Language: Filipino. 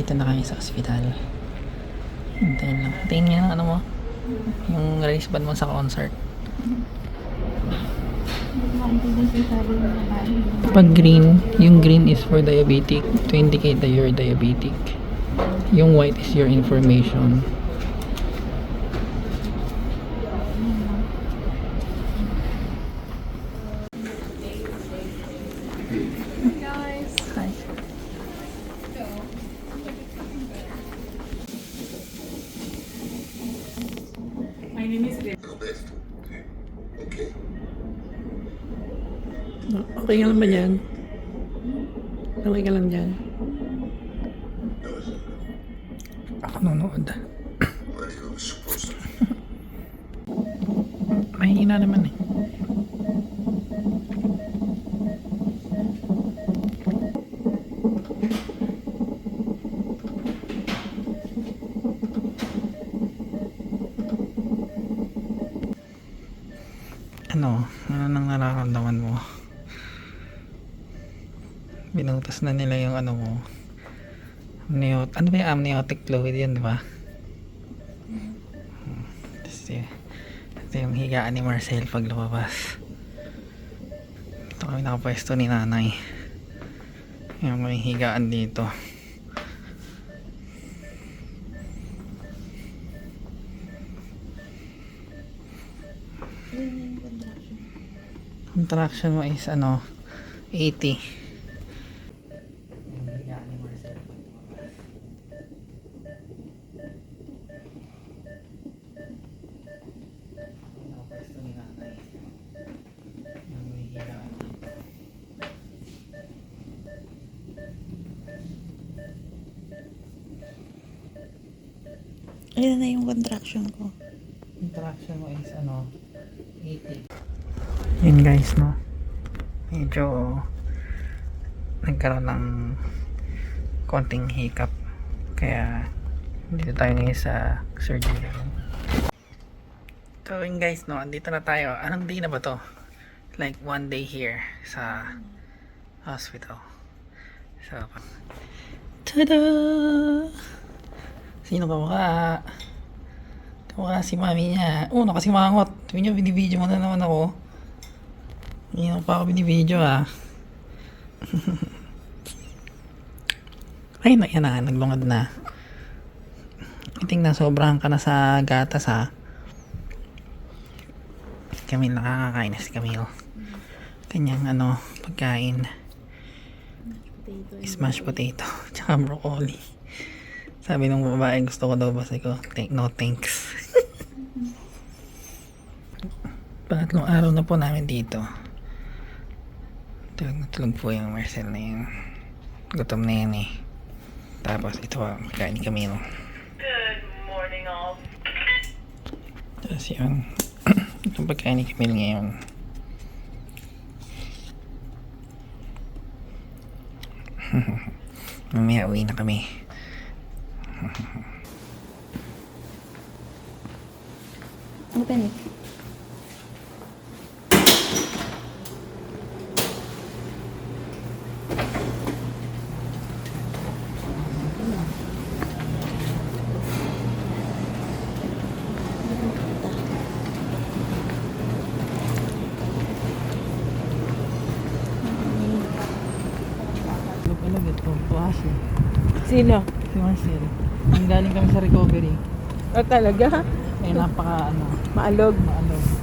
Dito na kami sa ospital. Hintayin lang. Hintayin nga ng ano mo. Yung release band mo sa concert. Pag green, yung green is for diabetic to indicate that you're diabetic. Yung white is your information. Guys. Hi. My name is Ray. Roberto. Okay. Okay ka lang ba dyan? Okay ka lang dyan? Ako nanonood. What are you supposed to do? Mahihina naman eh. Ano nang nararamdaman mo? Binutas na nila yung ano mo. Ano ba yung amniotic fluid yun, di ba? Ito yung higaan ni Marcel pag lumabas. Ito kami nakapwesto ni nanay. Yung may higaan dito. Contraction mo is 80. Ilan na yung contraction ko? Contraction mo is 80. Yun guys, no, medyo nagkaroon ng konting hiccup, kaya dito tayo ngayon sa surgery room. So yun guys, no, andito na tayo. Anong day na ba to? Like 1 day here sa hospital. So tada! Sino ka mukha? Kamukha si mami niya. Nakasimangot. Sabi niyo, binibidyo mo na naman ako. Hindi na pa ako binibidyo Ay, yan na. Naglungad na. I think na sobrahan ka na sa gatas Camille, nakakakain na si Camille. Kanyang pagkain. Smashed potato. Tsaka broccoli. Sabi nung babae, gusto ko daw, basta ko, no thanks. Pangatlong araw na po namin dito. Tulog na tulog po yung Marcel na yun. Gutom na yan eh. Tapos ito ang pagkain ni Camille. Good morning all. Tapos yun. Itong pagkain ni Camille ngayon. Mamaya uwi na kami. Open it. Look ito. Tuwas eh. Sino? Si Marcel. Ang galing kami sa recovery. Talaga? Eh napaka Maalog. maalog.